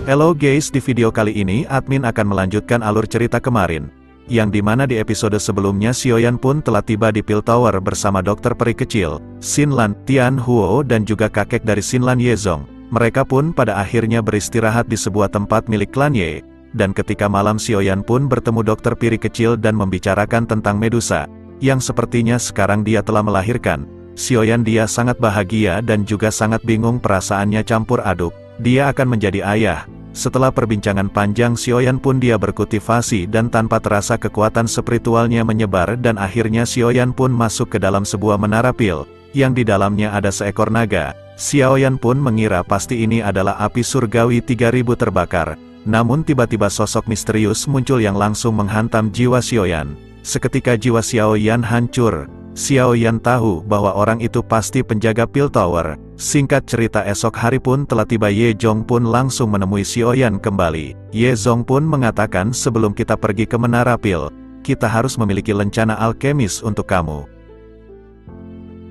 Hello guys, di video kali ini admin akan melanjutkan alur cerita kemarin, yang dimana di episode sebelumnya Xiaoyan pun telah tiba di Pil Tower bersama dokter peri kecil, Xinlan, Tian Huo dan juga kakek dari Xinlan Yezong. Mereka pun pada akhirnya beristirahat di sebuah tempat milik klan Ye, dan ketika malam Xiaoyan pun bertemu dokter peri kecil dan membicarakan tentang Medusa, yang sepertinya sekarang dia telah melahirkan. Xiaoyan dia sangat bahagia dan juga sangat bingung, perasaannya campur aduk. Dia akan menjadi ayah. Setelah perbincangan panjang Xiaoyan pun dia berkultivasi dan tanpa terasa kekuatan spiritualnya menyebar dan akhirnya Xiaoyan pun masuk ke dalam sebuah menara pil, yang di dalamnya ada seekor naga. Xiaoyan pun mengira pasti ini adalah api surgawi 3000 terbakar. Namun tiba-tiba sosok misterius muncul yang langsung menghantam jiwa Xiaoyan. Seketika jiwa Xiaoyan hancur. Xiaoyan tahu bahwa orang itu pasti penjaga Pil Tower. Singkat cerita, esok hari pun telah tiba. Ye Zong pun langsung menemui Xiaoyan kembali. Ye Zong pun mengatakan, sebelum kita pergi ke menara pil, kita harus memiliki lencana alkemis untuk kamu.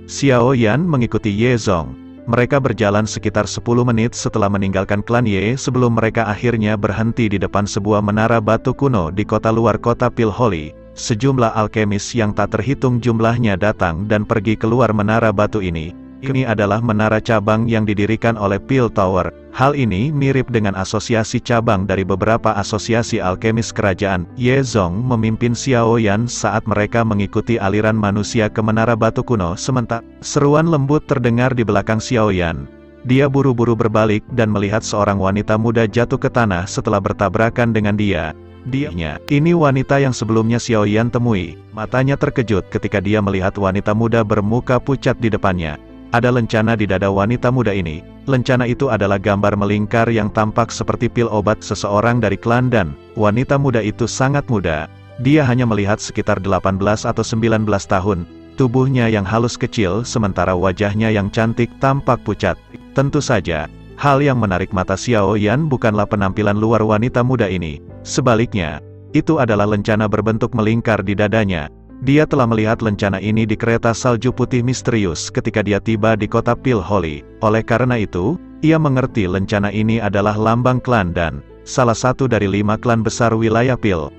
Xiaoyan mengikuti Ye Zong. Mereka berjalan sekitar 10 menit setelah meninggalkan klan Ye sebelum mereka akhirnya berhenti di depan sebuah menara batu kuno di kota luar kota Pil Holy. Sejumlah alkemis yang tak terhitung jumlahnya datang dan pergi keluar menara batu ini. Ini adalah menara cabang yang didirikan oleh Pil Tower. Hal ini mirip dengan asosiasi cabang dari beberapa asosiasi alkemis kerajaan. Ye Zong memimpin Xiaoyan saat mereka mengikuti aliran manusia ke menara batu kuno. Sementara seruan lembut terdengar di belakang Xiaoyan. Dia buru-buru berbalik dan melihat seorang wanita muda jatuh ke tanah setelah bertabrakan dengan dia. Ini wanita yang sebelumnya Xiaoyan temui. Matanya terkejut ketika dia melihat wanita muda bermuka pucat di depannya. Ada lencana di dada wanita muda ini. Lencana itu adalah gambar melingkar yang tampak seperti pil obat seseorang dari klan dan wanita muda itu sangat muda. Dia hanya melihat sekitar 18 atau 19 tahun. Tubuhnya yang halus kecil sementara wajahnya yang cantik tampak pucat. Tentu saja, hal yang menarik mata Xiaoyan bukanlah penampilan luar wanita muda ini. Sebaliknya, itu adalah lencana berbentuk melingkar di dadanya. Dia telah melihat lencana ini di kereta salju putih misterius ketika dia tiba di kota Pil Holy. Oleh karena itu, ia mengerti lencana ini adalah lambang klan dan salah satu dari 5 klan besar wilayah Pil.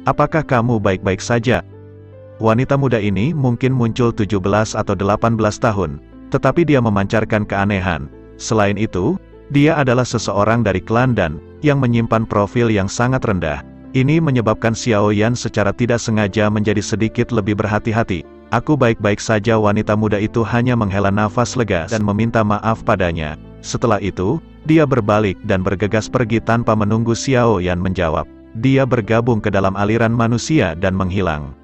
Apakah kamu baik-baik saja? Wanita muda ini mungkin muncul 17 atau 18 tahun, tetapi dia memancarkan keanehan. Selain itu, dia adalah seseorang dari klan dan yang menyimpan profil yang sangat rendah. Ini menyebabkan Xiaoyan secara tidak sengaja menjadi sedikit lebih berhati-hati. Aku baik-baik saja. Wanita muda itu hanya menghela nafas lega dan meminta maaf padanya. Setelah itu, dia berbalik dan bergegas pergi tanpa menunggu Xiaoyan menjawab. Dia bergabung ke dalam aliran manusia dan menghilang.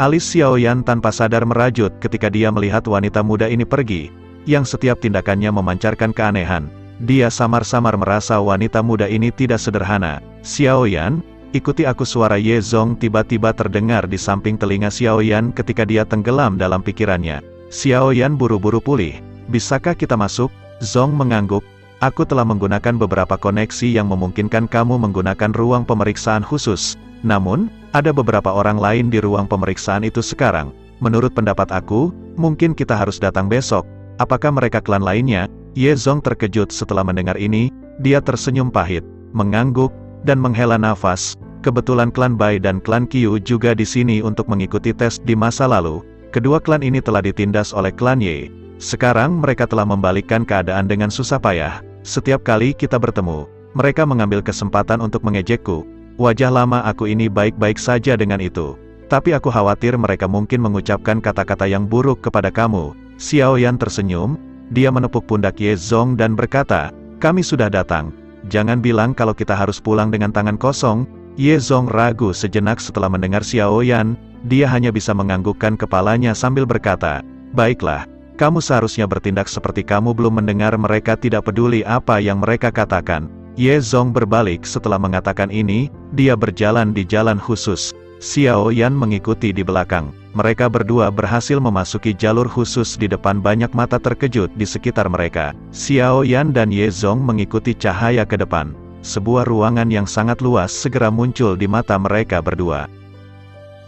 Alis Xiaoyan tanpa sadar merajut ketika dia melihat wanita muda ini pergi, yang setiap tindakannya memancarkan keanehan. Dia samar-samar merasa wanita muda ini tidak sederhana. Xiaoyan, ikuti aku. Suara Ye Zong tiba-tiba terdengar di samping telinga Xiaoyan ketika dia tenggelam dalam pikirannya. Xiaoyan buru-buru pulih. Bisakah kita masuk? Zong mengangguk. Aku telah menggunakan beberapa koneksi yang memungkinkan kamu menggunakan ruang pemeriksaan khusus. Namun, ada beberapa orang lain di ruang pemeriksaan itu sekarang. Menurut pendapat aku, mungkin kita harus datang besok. Apakah mereka klan lainnya? Ye Zong terkejut setelah mendengar ini. Dia tersenyum pahit, mengangguk, dan menghela nafas. Kebetulan klan Bai dan klan Qiu juga di sini untuk mengikuti tes di masa lalu. Kedua klan ini telah ditindas oleh klan Ye. Sekarang mereka telah membalikkan keadaan dengan susah payah. Setiap kali kita bertemu, mereka mengambil kesempatan untuk mengejekku. Wajah lama aku ini baik-baik saja dengan itu. Tapi aku khawatir mereka mungkin mengucapkan kata-kata yang buruk kepada kamu. Xiaoyan tersenyum. Dia menepuk pundak Ye Zong dan berkata, kami sudah datang. Jangan bilang kalau kita harus pulang dengan tangan kosong. Ye Zong ragu sejenak setelah mendengar Xiaoyan. Dia hanya bisa menganggukkan kepalanya sambil berkata, baiklah, kamu seharusnya bertindak seperti kamu belum mendengar. Mereka tidak peduli apa yang mereka katakan. Ye Zong berbalik setelah mengatakan ini. Dia berjalan di jalan khusus. Xiaoyan mengikuti di belakang. Mereka berdua berhasil memasuki jalur khusus di depan. Banyak mata terkejut di sekitar mereka. Xiaoyan dan Ye Zong mengikuti cahaya ke depan. Sebuah ruangan yang sangat luas segera muncul di mata mereka berdua.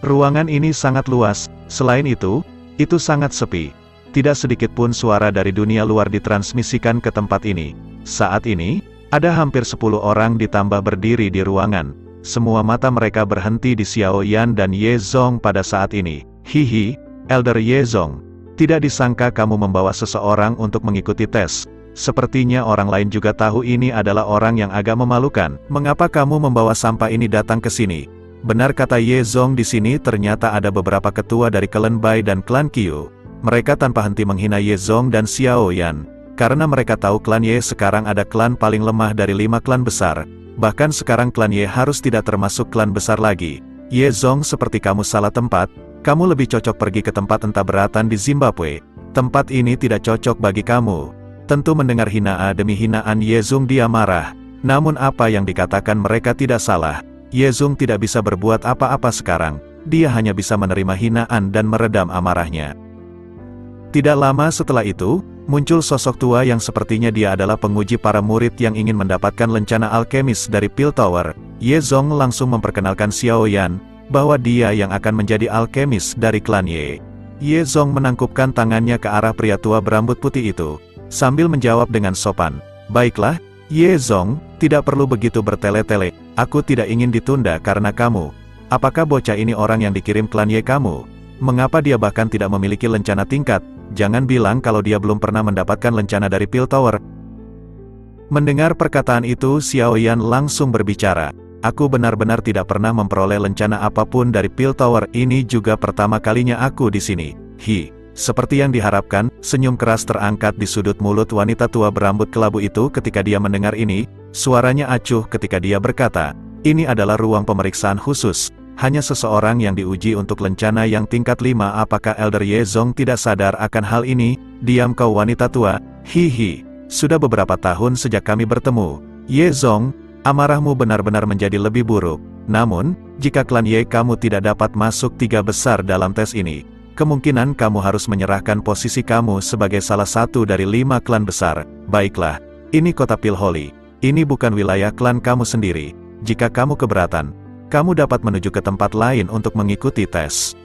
Ruangan ini sangat luas. Selain itu sangat sepi. Tidak sedikit pun suara dari dunia luar ditransmisikan ke tempat ini. Saat ini, Ada hampir 10 orang ditambah berdiri di ruangan. Semua mata mereka berhenti di Xiao Yan dan Ye Zong pada saat ini. Hihi, Elder Ye Zong. Tidak disangka kamu membawa seseorang untuk mengikuti tes. Sepertinya orang lain juga tahu ini adalah orang yang agak memalukan. Mengapa kamu membawa sampah ini datang ke sini? Benar kata Ye Zong, di sini ternyata ada beberapa ketua dari klan Bai dan klan Qiu. Mereka tanpa henti menghina Ye Zong dan Xiao Yan. Karena mereka tahu klan Ye sekarang ada klan paling lemah dari 5 klan besar. Bahkan sekarang klan Ye harus tidak termasuk klan besar lagi. Ye Zong, seperti kamu salah tempat. Kamu lebih cocok pergi ke tempat entah beratan di Zimbabwe. Tempat ini tidak cocok bagi kamu. Tentu mendengar hinaan demi hinaan, Ye Zong dia marah. Namun apa yang dikatakan mereka tidak salah. Ye Zong tidak bisa berbuat apa-apa sekarang. Dia hanya bisa menerima hinaan dan meredam amarahnya. Tidak lama setelah itu, muncul sosok tua yang sepertinya dia adalah penguji para murid yang ingin mendapatkan lencana alkemis dari Pil Tower. Ye Zong langsung memperkenalkan Xiao Yan, bahwa dia yang akan menjadi alkemis dari klan Ye. Ye Zong menangkupkan tangannya ke arah pria tua berambut putih itu, sambil menjawab dengan sopan. Baiklah, Ye Zong, tidak perlu begitu bertele-tele, aku tidak ingin ditunda karena kamu. Apakah bocah ini orang yang dikirim klan Ye kamu? Mengapa dia bahkan tidak memiliki lencana tingkat? Jangan bilang kalau dia belum pernah mendapatkan lencana dari Pil Tower. Mendengar perkataan itu, Xiao Yan langsung berbicara. Aku benar-benar tidak pernah memperoleh lencana apapun dari Pil Tower, ini juga pertama kalinya aku di sini. Hi, seperti yang diharapkan, senyum keras terangkat di sudut mulut wanita tua berambut kelabu itu ketika dia mendengar ini. Suaranya acuh ketika dia berkata, ini adalah ruang pemeriksaan khusus. Hanya seseorang yang diuji untuk lencana yang tingkat 5. Apakah Elder Ye Zong tidak sadar akan hal ini? Diam kau wanita tua. Hihi. Sudah beberapa tahun sejak kami bertemu. Ye Zong, amarahmu benar-benar menjadi lebih buruk. Namun, jika klan Ye kamu tidak dapat masuk 3 besar dalam tes ini, kemungkinan kamu harus menyerahkan posisi kamu sebagai salah satu dari 5 klan besar. Baiklah, ini kota Pil Holy. Ini bukan wilayah klan kamu sendiri. Jika kamu keberatan, kamu dapat menuju ke tempat lain untuk mengikuti tes.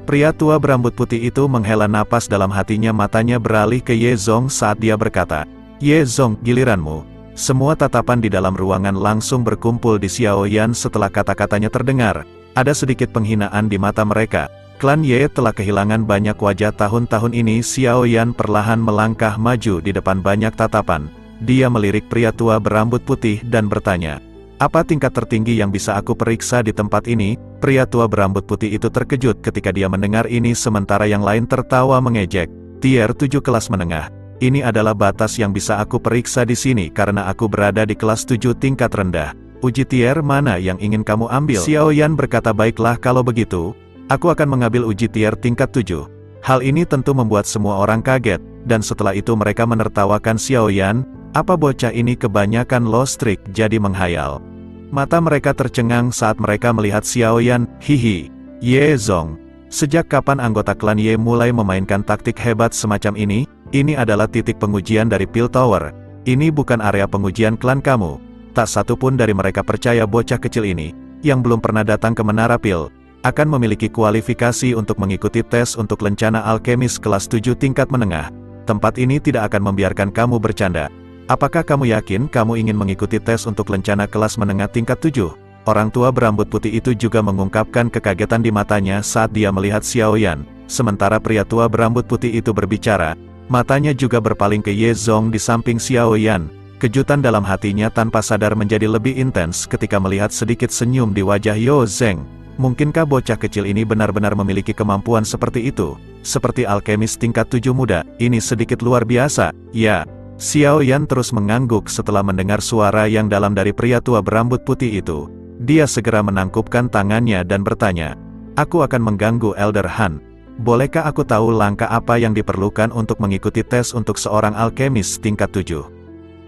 Pria tua berambut putih itu menghela napas dalam hatinya, matanya beralih ke Ye Zong saat dia berkata, Ye Zong, giliranmu. Semua tatapan di dalam ruangan langsung berkumpul di Xiao Yan setelah kata-katanya terdengar. Ada sedikit penghinaan di mata mereka. Klan Ye telah kehilangan banyak wajah tahun-tahun ini. Xiao Yan perlahan melangkah maju di depan banyak tatapan. Dia melirik pria tua berambut putih dan bertanya, apa tingkat tertinggi yang bisa aku periksa di tempat ini? Pria tua berambut putih itu terkejut ketika dia mendengar ini, sementara yang lain tertawa mengejek. Tier 7 kelas menengah. Ini adalah batas yang bisa aku periksa di sini karena aku berada di kelas 7 tingkat rendah. Uji tier mana yang ingin kamu ambil? Xiao Yan berkata, baiklah kalau begitu, aku akan mengambil uji tier tingkat 7. Hal ini tentu membuat semua orang kaget, dan setelah itu mereka menertawakan Xiao Yan. Apa bocah ini kebanyakan low streak jadi menghayal. Mata mereka tercengang saat mereka melihat Xiao Yan. Hihi. Ye Zong, sejak kapan anggota klan Ye mulai memainkan taktik hebat semacam ini? Ini adalah titik pengujian dari Pil Tower. Ini bukan area pengujian klan kamu. Tak satu pun dari mereka percaya bocah kecil ini, yang belum pernah datang ke Menara Pil, akan memiliki kualifikasi untuk mengikuti tes untuk lencana alkemis kelas 7 tingkat menengah. Tempat ini tidak akan membiarkan kamu bercanda. Apakah kamu yakin kamu ingin mengikuti tes untuk lencana kelas menengah tingkat 7? Orang tua berambut putih itu juga mengungkapkan kekagetan di matanya saat dia melihat Xiao Yan. Sementara pria tua berambut putih itu berbicara, matanya juga berpaling ke Ye Zong di samping Xiao Yan. Kejutan dalam hatinya tanpa sadar menjadi lebih intens ketika melihat sedikit senyum di wajah Yo Zeng. Mungkinkah bocah kecil ini benar-benar memiliki kemampuan seperti itu? Seperti alkemis tingkat 7 muda, ini sedikit luar biasa. Ya. Xiao Yan terus mengangguk setelah mendengar suara yang dalam dari pria tua berambut putih itu. Dia segera menangkupkan tangannya dan bertanya, aku akan mengganggu Elder Han. Bolehkah aku tahu langkah apa yang diperlukan untuk mengikuti tes untuk seorang alkemis tingkat 7?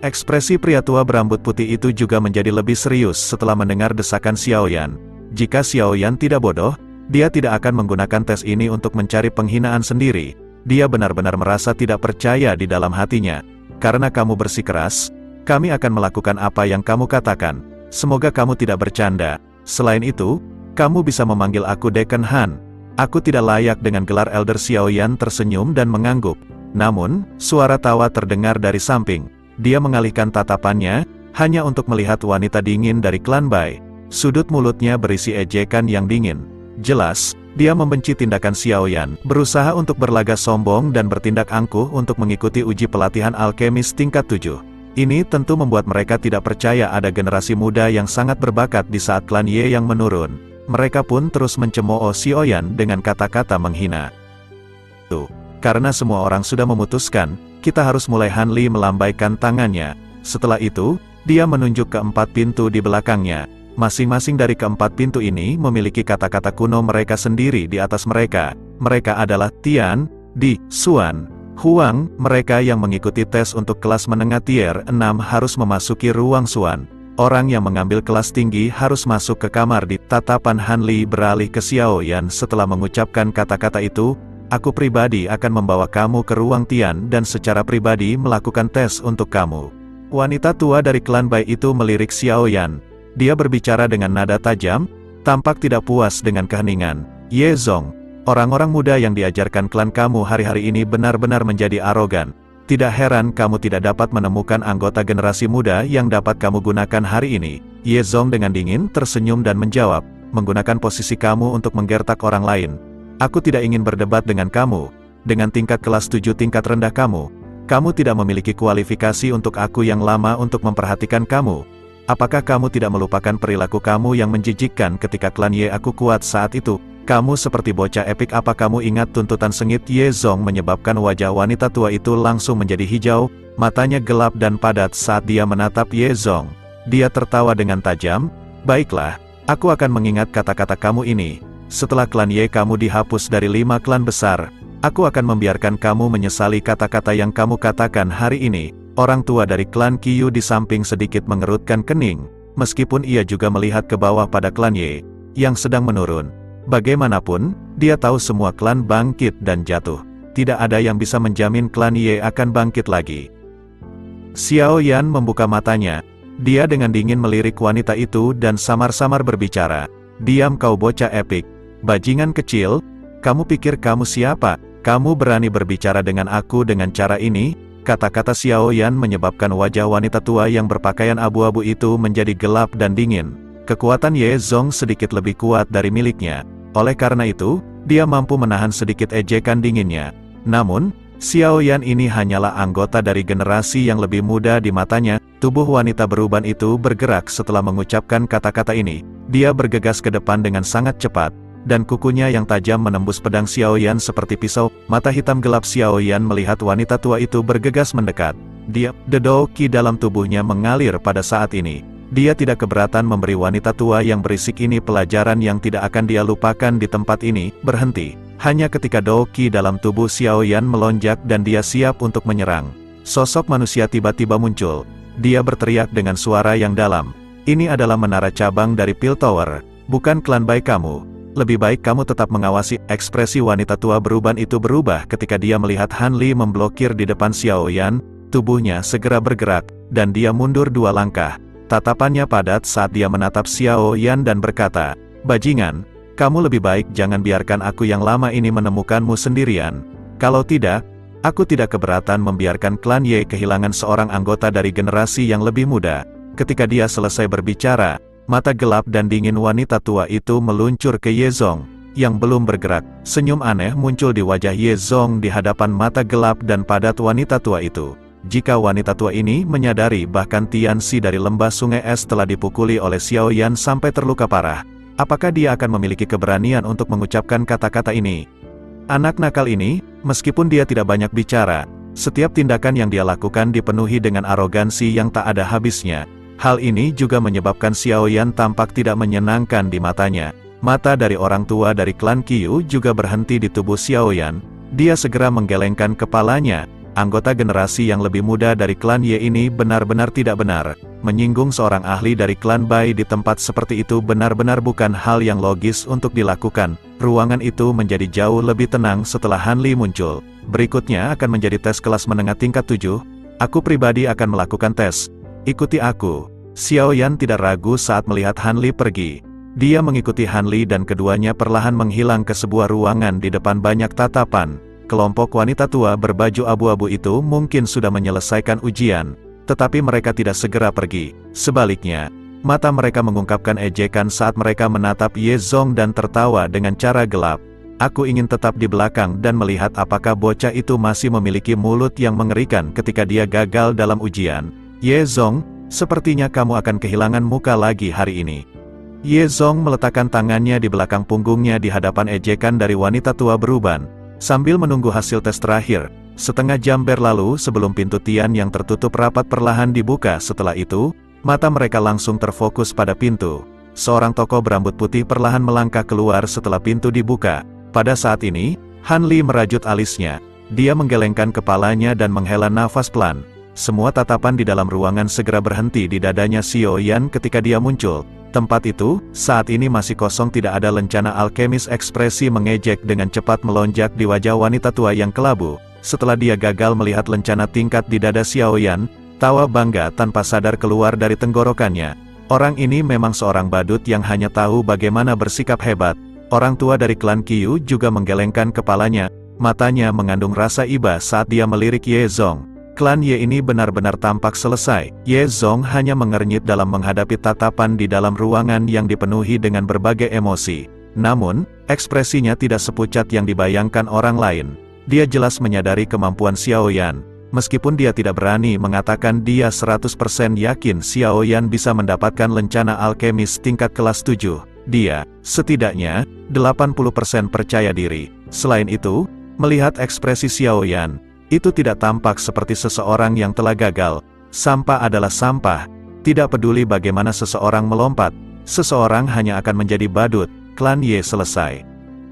Ekspresi pria tua berambut putih itu juga menjadi lebih serius setelah mendengar desakan Xiao Yan. Jika Xiao Yan tidak bodoh, dia tidak akan menggunakan tes ini untuk mencari penghinaan sendiri. Dia benar-benar merasa tidak percaya di dalam hatinya. Karena kamu bersikeras, kami akan melakukan apa yang kamu katakan. Semoga kamu tidak bercanda. Selain itu, kamu bisa memanggil aku Deacon Han. Aku tidak layak dengan gelar Elder. Xiao Yan tersenyum dan mengangguk. Namun, suara tawa terdengar dari samping. Dia mengalihkan tatapannya, hanya untuk melihat wanita dingin dari klan Bai. Sudut mulutnya berisi ejekan yang dingin. Jelas, dia membenci tindakan Xiaoyan, berusaha untuk berlagak sombong dan bertindak angkuh untuk mengikuti uji pelatihan alkemis tingkat 7. Ini tentu membuat mereka tidak percaya ada generasi muda yang sangat berbakat di saat klan Ye yang menurun. Mereka pun terus mencemooh Xiaoyan dengan kata-kata menghina. Karena semua orang sudah memutuskan, kita harus mulai. Han Li melambaikan tangannya. Setelah itu, dia menunjuk ke 4 pintu di belakangnya. Masing-masing dari keempat pintu ini memiliki kata-kata kuno mereka sendiri di atas mereka. Mereka adalah Tian, Di, Xuan, Huang. Mereka yang mengikuti tes untuk kelas menengah tier 6 harus memasuki ruang Xuan. Orang yang mengambil kelas tinggi harus masuk ke kamar di. Tatapan Han Li beralih ke Xiaoyan setelah mengucapkan kata-kata itu. Aku pribadi akan membawa kamu ke ruang Tian dan secara pribadi melakukan tes untuk kamu. Wanita tua dari klan Bai itu melirik Xiaoyan. Dia berbicara dengan nada tajam, tampak tidak puas dengan keheningan. Ye Zong, orang-orang muda yang diajarkan klan kamu hari-hari ini benar-benar menjadi arogan. Tidak heran kamu tidak dapat menemukan anggota generasi muda yang dapat kamu gunakan hari ini. Ye Zong dengan dingin tersenyum dan menjawab, menggunakan posisi kamu untuk menggertak orang lain. Aku tidak ingin berdebat dengan kamu. Dengan tingkat kelas 7 tingkat rendah kamu tidak memiliki kualifikasi untuk aku yang lama untuk memperhatikan kamu. Apakah kamu tidak melupakan perilaku kamu yang menjijikkan ketika klan Ye aku kuat saat itu? Kamu seperti bocah epik. Apa kamu ingat tuntutan sengit Ye Zong menyebabkan wajah wanita tua itu langsung menjadi hijau, matanya gelap dan padat saat dia menatap Ye Zong. Dia tertawa dengan tajam, baiklah, aku akan mengingat kata-kata kamu ini. Setelah klan Ye kamu dihapus dari 5 klan besar, aku akan membiarkan kamu menyesali kata-kata yang kamu katakan hari ini. Orang tua dari klan Qiyu di samping sedikit mengerutkan kening, meskipun ia juga melihat ke bawah pada klan Ye, yang sedang menurun. Bagaimanapun, dia tahu semua klan bangkit dan jatuh. Tidak ada yang bisa menjamin klan Ye akan bangkit lagi. Xiaoyan membuka matanya. Dia dengan dingin melirik wanita itu dan samar-samar berbicara. Diam kau bocah epik. Bajingan kecil, kamu pikir kamu siapa? Kamu berani berbicara dengan aku dengan cara ini? Kata-kata Xiaoyan menyebabkan wajah wanita tua yang berpakaian abu-abu itu menjadi gelap dan dingin. Kekuatan Ye Zong sedikit lebih kuat dari miliknya. Oleh karena itu, dia mampu menahan sedikit ejekan dinginnya. Namun, Xiaoyan ini hanyalah anggota dari generasi yang lebih muda di matanya. Tubuh wanita beruban itu bergerak setelah mengucapkan kata-kata ini. Dia bergegas ke depan dengan sangat cepat, dan kukunya yang tajam menembus pedang Xiaoyan seperti pisau. Mata hitam gelap Xiaoyan melihat wanita tua itu bergegas mendekat. Dedou Qi dalam tubuhnya mengalir pada saat ini. Dia tidak keberatan memberi wanita tua yang berisik ini pelajaran yang tidak akan dia lupakan di tempat ini. Berhenti. Hanya ketika Dou Qi dalam tubuh Xiaoyan melonjak dan dia siap untuk menyerang, sosok manusia tiba-tiba muncul. Dia berteriak dengan suara yang dalam. Ini adalah menara cabang dari Pil Tower, bukan klan Bai kamu. Lebih baik kamu tetap mengawasi. Ekspresi wanita tua beruban itu berubah ketika dia melihat Han Li memblokir di depan Xiaoyan. Tubuhnya segera bergerak, dan dia mundur 2 langkah. Tatapannya padat saat dia menatap Xiaoyan dan berkata, bajingan, kamu lebih baik jangan biarkan aku yang lama ini menemukanmu sendirian. Kalau tidak, aku tidak keberatan membiarkan klan Ye kehilangan seorang anggota dari generasi yang lebih muda. Ketika dia selesai berbicara, mata gelap dan dingin wanita tua itu meluncur ke Ye Zong, yang belum bergerak. Senyum aneh muncul di wajah Ye Zong di hadapan mata gelap dan padat wanita tua itu. Jika wanita tua ini menyadari bahkan Tianxi dari lembah sungai es telah dipukuli oleh Xiaoyan sampai terluka parah, apakah dia akan memiliki keberanian untuk mengucapkan kata-kata ini? Anak nakal ini, meskipun dia tidak banyak bicara, setiap tindakan yang dia lakukan dipenuhi dengan arogansi yang tak ada habisnya. Hal ini juga menyebabkan Xiaoyan tampak tidak menyenangkan di matanya. Mata dari orang tua dari klan Qiyu juga berhenti di tubuh Xiaoyan. Dia segera menggelengkan kepalanya. Anggota generasi yang lebih muda dari klan Ye ini benar-benar tidak benar. Menyinggung seorang ahli dari klan Bai di tempat seperti itu benar-benar bukan hal yang logis untuk dilakukan. Ruangan itu menjadi jauh lebih tenang setelah Han Li muncul. Berikutnya akan menjadi tes kelas menengah tingkat 7. Aku pribadi akan melakukan tes. Ikuti aku. Xiaoyan tidak ragu saat melihat Han Li pergi. Dia mengikuti Han Li dan keduanya perlahan menghilang ke sebuah ruangan di depan banyak tatapan. Kelompok wanita tua berbaju abu-abu itu mungkin sudah menyelesaikan ujian. tetapi mereka tidak segera pergi. Sebaliknya, mata mereka mengungkapkan ejekan saat mereka menatap Ye Zong dan tertawa dengan cara gelap. Aku ingin tetap di belakang dan melihat apakah bocah itu masih memiliki mulut yang mengerikan ketika dia gagal dalam ujian. Ye Zong, sepertinya kamu akan kehilangan muka lagi hari ini. Ye Zong meletakkan tangannya di belakang punggungnya di hadapan ejekan dari wanita tua beruban. Sambil menunggu hasil tes terakhir, setengah jam berlalu sebelum pintu Tian yang tertutup rapat perlahan dibuka. Setelah itu, mata mereka langsung terfokus pada pintu. Seorang tokoh berambut putih perlahan melangkah keluar setelah pintu dibuka. Pada saat ini, Han Li merajut alisnya. Dia menggelengkan kepalanya dan menghela nafas pelan. Semua tatapan di dalam ruangan segera berhenti di dadanya Xiao Yan ketika dia muncul. Tempat itu, saat ini masih kosong, tidak ada lencana alkemis. Ekspresi mengejek dengan cepat melonjak di wajah wanita tua yang kelabu. Setelah dia gagal melihat lencana tingkat di dada Xiao Yan, tawa bangga tanpa sadar keluar dari tenggorokannya. Orang ini memang seorang badut yang hanya tahu bagaimana bersikap hebat. Orang tua dari klan Qiu juga menggelengkan kepalanya, matanya mengandung rasa iba saat dia melirik Ye Zong. Klan Ye ini benar-benar tampak selesai. Ye Zong hanya mengernyit dalam menghadapi tatapan di dalam ruangan yang dipenuhi dengan berbagai emosi. Namun, ekspresinya tidak sepucat yang dibayangkan orang lain. Dia jelas menyadari kemampuan Xiao Yan. Meskipun dia tidak berani mengatakan dia 100% yakin Xiao Yan bisa mendapatkan lencana alkemis tingkat kelas 7, dia, setidaknya, 80% percaya diri. Selain itu, melihat ekspresi Xiao Yan, itu tidak tampak seperti seseorang yang telah gagal. Sampah adalah sampah. Tidak peduli bagaimana seseorang melompat, seseorang hanya akan menjadi badut. Klan Ye selesai.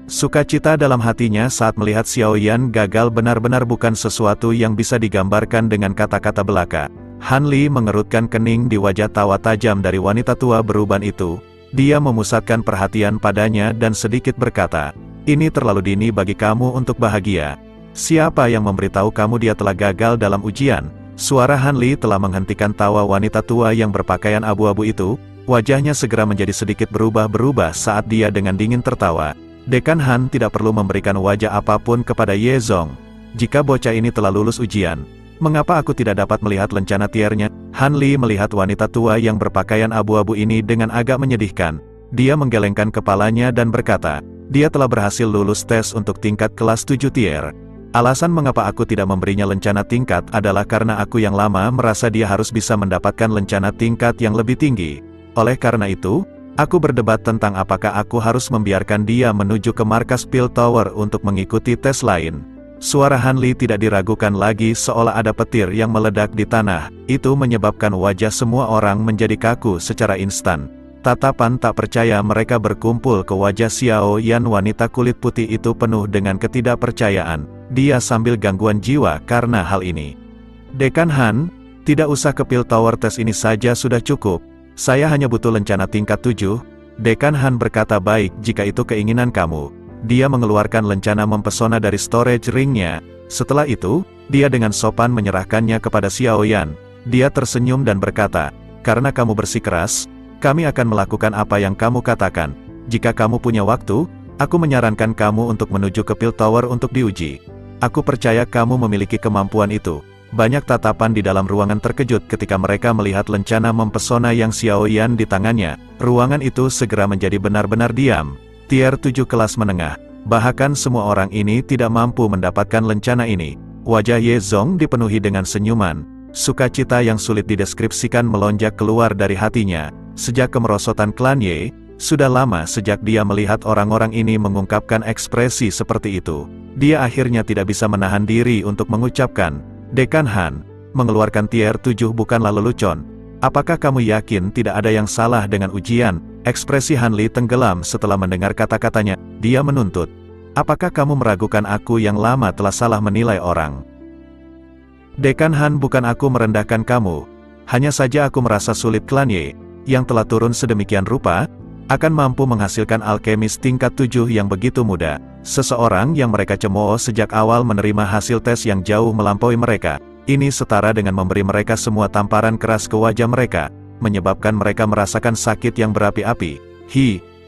Sukacita dalam hatinya saat melihat Xiao Yan gagal benar-benar bukan sesuatu yang bisa digambarkan dengan kata-kata belaka. Han Li mengerutkan kening di wajah tawa tajam dari wanita tua beruban itu. Dia memusatkan perhatian padanya dan sedikit berkata, "Ini terlalu dini bagi kamu untuk bahagia. Siapa yang memberitahu kamu dia telah gagal dalam ujian?" Suara Han Li telah menghentikan tawa wanita tua yang berpakaian abu-abu itu. Wajahnya segera menjadi sedikit berubah-berubah saat dia dengan dingin tertawa. Dekan Han tidak perlu memberikan wajah apapun kepada Ye Zong. Jika bocah ini telah lulus ujian, mengapa aku tidak dapat melihat lencana tiernya? Han Li melihat wanita tua yang berpakaian abu-abu ini dengan agak menyedihkan. Dia menggelengkan kepalanya dan berkata, dia telah berhasil lulus tes untuk tingkat kelas 7 tier. Alasan mengapa aku tidak memberinya lencana tingkat adalah karena aku yang lama merasa dia harus bisa mendapatkan lencana tingkat yang lebih tinggi. Oleh karena itu, aku berdebat tentang apakah aku harus membiarkan dia menuju ke markas Pil Tower untuk mengikuti tes lain. Suara Han Li tidak diragukan lagi seolah ada petir yang meledak di tanah. Itu menyebabkan wajah semua orang menjadi kaku secara instan. Tatapan tak percaya mereka berkumpul ke wajah Xiao Yan. Wanita kulit putih itu penuh dengan ketidakpercayaan. Dia sambil gangguan jiwa karena hal ini. Dekan Han, tidak usah ke Pil Tower, tes ini saja sudah cukup. Saya hanya butuh lencana tingkat 7. Dekan Han berkata, baik jika itu keinginan kamu. Dia mengeluarkan lencana mempesona dari storage ringnya. Setelah itu, dia dengan sopan menyerahkannya kepada Xiao Yan. Dia tersenyum dan berkata, karena kamu bersikeras, kami akan melakukan apa yang kamu katakan. Jika kamu punya waktu, aku menyarankan kamu untuk menuju ke Pil Tower untuk diuji. Aku percaya kamu memiliki kemampuan itu. Banyak tatapan di dalam ruangan terkejut ketika mereka melihat lencana mempesona yang Xiao Yan di tangannya. Ruangan itu segera menjadi benar-benar diam. Tier 7 kelas menengah. Bahkan semua orang ini tidak mampu mendapatkan lencana ini. Wajah Ye Zong dipenuhi dengan senyuman. Sukacita yang sulit dideskripsikan melonjak keluar dari hatinya. Sejak kemerosotan klan Ye, sudah lama sejak dia melihat orang-orang ini mengungkapkan ekspresi seperti itu. Dia akhirnya tidak bisa menahan diri untuk mengucapkan, Dekan Han, mengeluarkan tier 7 bukanlah lelucon. Apakah kamu yakin tidak ada yang salah dengan ujian? Ekspresi Han Li tenggelam setelah mendengar kata-katanya. Dia menuntut, apakah kamu meragukan aku yang lama telah salah menilai orang? Dekan Han, bukan aku merendahkan kamu. Hanya saja aku merasa sulit klan Ye, yang telah turun sedemikian rupa, akan mampu menghasilkan alkemis tingkat 7 yang begitu mudah. Seseorang yang mereka cemooh sejak awal menerima hasil tes yang jauh melampaui mereka. Ini setara dengan memberi mereka semua tamparan keras ke wajah mereka, menyebabkan mereka merasakan sakit yang berapi-api.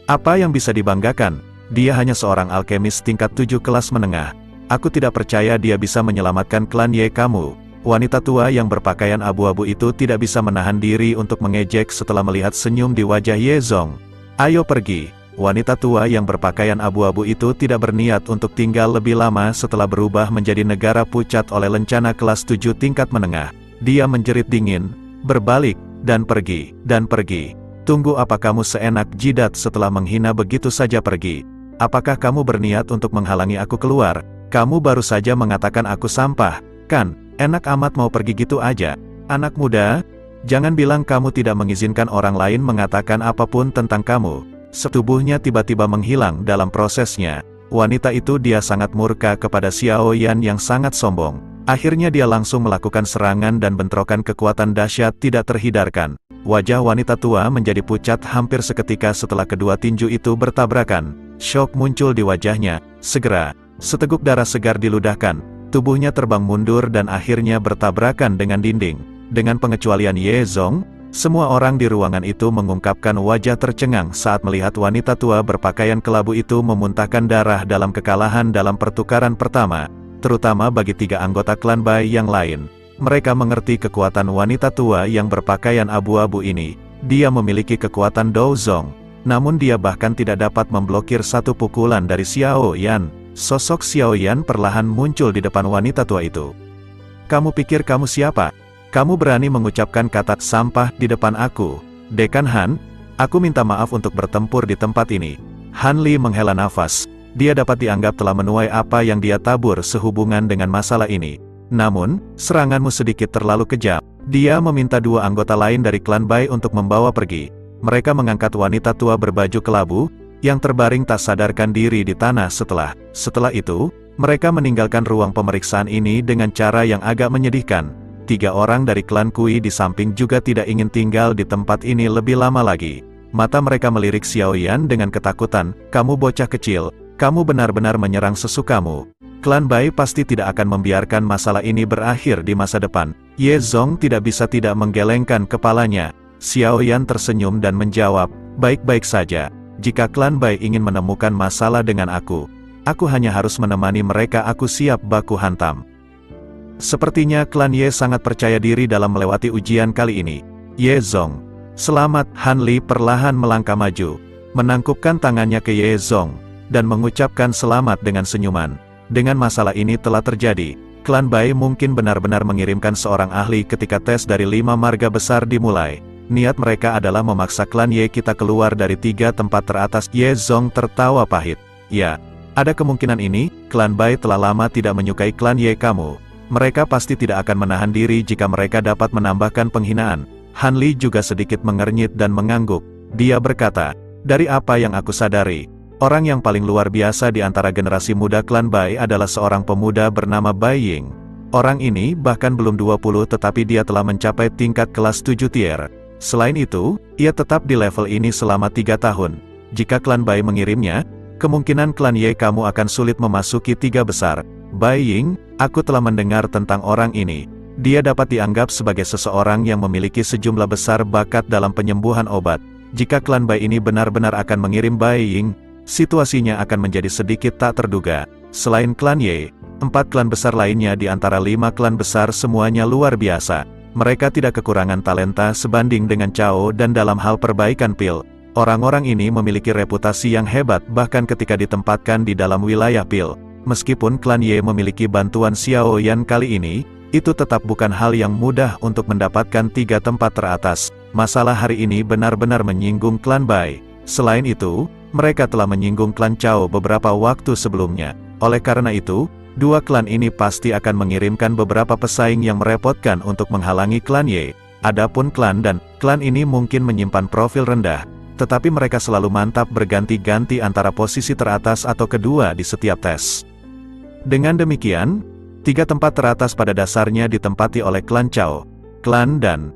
Apa yang bisa dibanggakan? Dia hanya seorang alkemis tingkat 7 kelas menengah. Aku tidak percaya dia bisa menyelamatkan klan Ye kamu. Wanita tua yang berpakaian abu-abu itu tidak bisa menahan diri untuk mengejek setelah melihat senyum di wajah Ye Zong. Ayo pergi. Wanita tua yang berpakaian abu-abu itu tidak berniat untuk tinggal lebih lama setelah berubah menjadi negara pucat oleh lencana kelas 7 tingkat menengah. Dia menjerit dingin, berbalik, dan pergi, dan pergi. Tunggu, apa kamu seenak jidat setelah menghina begitu saja pergi? Apakah kamu berniat untuk menghalangi aku keluar? Kamu baru saja mengatakan aku sampah, kan? Enak amat mau pergi gitu aja. Anak muda, jangan bilang kamu tidak mengizinkan orang lain mengatakan apapun tentang kamu. Setubuhnya tiba-tiba menghilang dalam prosesnya. Wanita itu dia sangat murka kepada Xiao Yan yang sangat sombong. Akhirnya dia langsung melakukan serangan dan bentrokan kekuatan dahsyat tidak terhindarkan. Wajah wanita tua menjadi pucat hampir seketika setelah kedua tinju itu bertabrakan. Syok muncul di wajahnya. Segera, seteguk darah segar diludahkan. Tubuhnya terbang mundur dan akhirnya bertabrakan dengan dinding. Dengan pengecualian Ye Zong, semua orang di ruangan itu mengungkapkan wajah tercengang saat melihat wanita tua berpakaian kelabu itu memuntahkan darah dalam kekalahan dalam pertukaran pertama, terutama bagi 3 anggota klan Bai yang lain. Mereka mengerti kekuatan wanita tua yang berpakaian abu-abu ini. Dia memiliki kekuatan Dou Zong, namun dia bahkan tidak dapat memblokir satu pukulan dari Xiao Yan. Sosok Xiao Yan perlahan muncul di depan wanita tua itu. Kamu pikir kamu siapa? Kamu berani mengucapkan kata sampah di depan aku? Dekan Han, aku minta maaf untuk bertempur di tempat ini. Han Li menghela nafas. Dia dapat dianggap telah menuai apa yang dia tabur sehubungan dengan masalah ini. Namun, seranganmu sedikit terlalu kejam. Dia meminta 2 anggota lain dari klan Bai untuk membawa pergi. Mereka mengangkat wanita tua berbaju kelabu, yang terbaring tak sadarkan diri di tanah. Setelah itu, mereka meninggalkan ruang pemeriksaan ini dengan cara yang agak menyedihkan. 3 orang dari klan Kui di samping juga tidak ingin tinggal di tempat ini lebih lama lagi. Mata mereka melirik Xiao Yan dengan ketakutan. Kamu bocah kecil, kamu benar-benar menyerang sesukamu. Klan Bai pasti tidak akan membiarkan masalah ini berakhir di masa depan. Ye Zong tidak bisa tidak menggelengkan kepalanya. Xiao Yan tersenyum dan menjawab, baik-baik saja. Jika klan Bai ingin menemukan masalah dengan aku hanya harus menemani mereka. Aku siap baku hantam. Sepertinya klan Ye sangat percaya diri dalam melewati ujian kali ini. Ye Zong, selamat. Han Li perlahan melangkah maju, menangkupkan tangannya ke Ye Zong, dan mengucapkan selamat dengan senyuman. Dengan masalah ini telah terjadi, klan Bai mungkin benar-benar mengirimkan seorang ahli ketika tes dari 5 marga besar dimulai. Niat mereka adalah memaksa klan Ye kita keluar dari 3 tempat teratas. Ye Zong tertawa pahit. Ya, ada kemungkinan ini. Klan Bai telah lama tidak menyukai klan Ye kamu. Mereka pasti tidak akan menahan diri jika mereka dapat menambahkan penghinaan. Han Li juga sedikit mengernyit dan mengangguk. Dia berkata, dari apa yang aku sadari, orang yang paling luar biasa di antara generasi muda klan Bai adalah seorang pemuda bernama Bai Ying. Orang ini bahkan belum 20 tetapi dia telah mencapai tingkat kelas 7 tier. Selain itu, ia tetap di level ini selama 3 tahun. Jika klan Bai mengirimnya, kemungkinan klan Ye kamu akan sulit memasuki 3 besar. Bai Ying, aku telah mendengar tentang orang ini. Dia dapat dianggap sebagai seseorang yang memiliki sejumlah besar bakat dalam penyembuhan obat. Jika klan Bai ini benar-benar akan mengirim Bai Ying, situasinya akan menjadi sedikit tak terduga. Selain klan Ye, 4 klan besar lainnya di antara 5 klan besar semuanya luar biasa. Mereka tidak kekurangan talenta sebanding dengan Cao dan dalam hal perbaikan pil. Orang-orang ini memiliki reputasi yang hebat bahkan ketika ditempatkan di dalam wilayah pil. Meskipun klan Ye memiliki bantuan Xiao Yan kali ini, itu tetap bukan hal yang mudah untuk mendapatkan 3 tempat teratas. Masalah hari ini benar-benar menyinggung klan Bai. Selain itu, mereka telah menyinggung klan Cao beberapa waktu sebelumnya. Oleh karena itu, 2 klan ini pasti akan mengirimkan beberapa pesaing yang merepotkan untuk menghalangi klan Ye. Adapun klan ini mungkin menyimpan profil rendah, tetapi mereka selalu mantap berganti-ganti antara posisi teratas atau kedua di setiap tes. Dengan demikian, 3 tempat teratas pada dasarnya ditempati oleh klan Cao, klan dan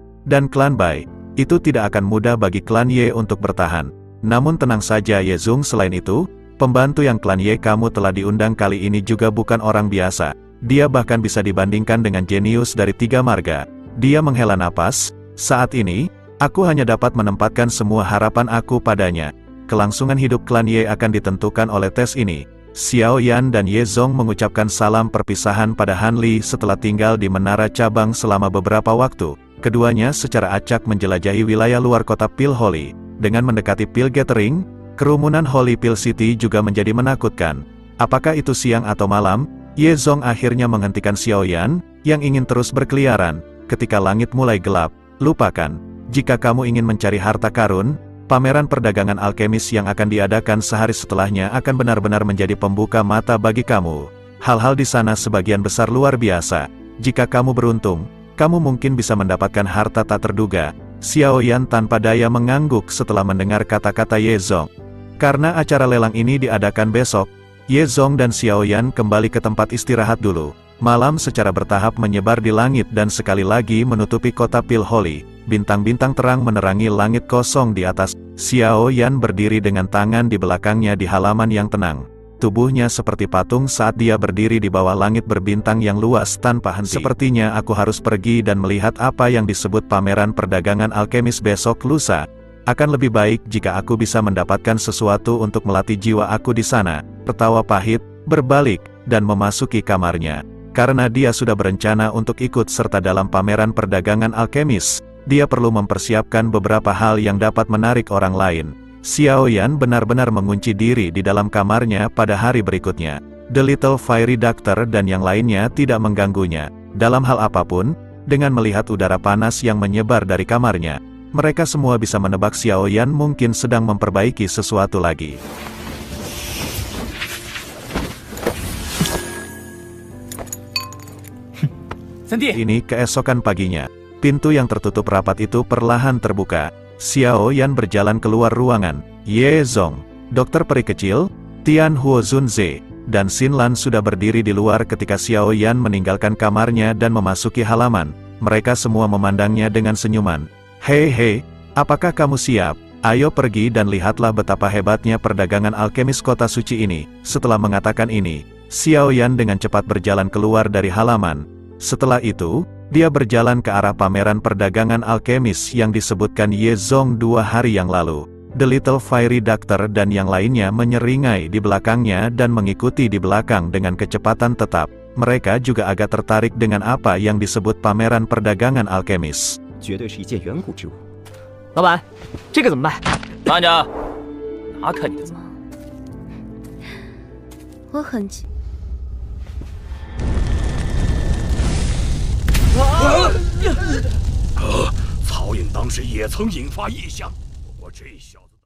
klan Bai. Itu tidak akan mudah bagi klan Ye untuk bertahan. Namun tenang saja Ye Zong, selain itu, pembantu yang klan Ye kamu telah diundang kali ini juga bukan orang biasa. Dia bahkan bisa dibandingkan dengan jenius dari 3 marga. Dia menghela napas, saat ini, aku hanya dapat menempatkan semua harapan aku padanya. Kelangsungan hidup klan Ye akan ditentukan oleh tes ini. Xiao Yan dan Ye Zong mengucapkan salam perpisahan pada Han Li setelah tinggal di menara cabang selama beberapa waktu. Keduanya secara acak menjelajahi wilayah luar kota Pil Holy. Dengan mendekati Pil Gathering, kerumunan Holy Pil City juga menjadi menakutkan. Apakah itu siang atau malam, Ye Zong akhirnya menghentikan Xiao Yan, yang ingin terus berkeliaran. Ketika langit mulai gelap, lupakan. Jika kamu ingin mencari harta karun, pameran perdagangan alkemis yang akan diadakan sehari setelahnya akan benar-benar menjadi pembuka mata bagi kamu. Hal-hal di sana sebagian besar luar biasa. Jika kamu beruntung, kamu mungkin bisa mendapatkan harta tak terduga. Xiao Yan tanpa daya mengangguk setelah mendengar kata-kata Ye Zong. Karena acara lelang ini diadakan besok, Ye Zong dan Xiao Yan kembali ke tempat istirahat dulu. Malam secara bertahap menyebar di langit dan sekali lagi menutupi kota Pil Holy. Bintang-bintang terang menerangi langit kosong di atas. Xiao Yan berdiri dengan tangan di belakangnya di halaman yang tenang. Tubuhnya seperti patung saat dia berdiri di bawah langit berbintang yang luas tanpa henti. Sepertinya aku harus pergi dan melihat apa yang disebut pameran perdagangan alkemis besok lusa. Akan lebih baik jika aku bisa mendapatkan sesuatu untuk melatih jiwa aku di sana. Tertawa pahit, berbalik, dan memasuki kamarnya. Karena dia sudah berencana untuk ikut serta dalam pameran perdagangan alkemis, dia perlu mempersiapkan beberapa hal yang dapat menarik orang lain. Xiao Yan benar-benar mengunci diri di dalam kamarnya pada hari berikutnya. The Little Fairy Doctor dan yang lainnya tidak mengganggunya. Dalam hal apapun, dengan melihat udara panas yang menyebar dari kamarnya, mereka semua bisa menebak Xiao Yan mungkin sedang memperbaiki sesuatu lagi. Ini keesokan paginya. Pintu yang tertutup rapat itu perlahan terbuka. Xiao Yan berjalan keluar ruangan. Ye Zong, dokter peri kecil, Tian Huo Zunze, dan Xin Lan sudah berdiri di luar ketika Xiao Yan meninggalkan kamarnya dan memasuki halaman. Mereka semua memandangnya dengan senyuman. Hei, apakah kamu siap? Ayo pergi dan lihatlah betapa hebatnya perdagangan alkemis kota suci ini. Setelah mengatakan ini, Xiao Yan dengan cepat berjalan keluar dari halaman. Setelah itu, dia berjalan ke arah pameran perdagangan alkemis yang disebutkan Ye Zong 2 hari yang lalu. The Little Fairy Doctor dan yang lainnya menyeringai di belakangnya dan mengikuti di belakang dengan kecepatan tetap. Mereka juga agak tertarik dengan apa yang disebut pameran perdagangan alkemis. 绝对是一件远古之物。老板，这个怎么卖？慢着，哪看你的字？我很急。曹颖当时也曾引发异象，不过这小子。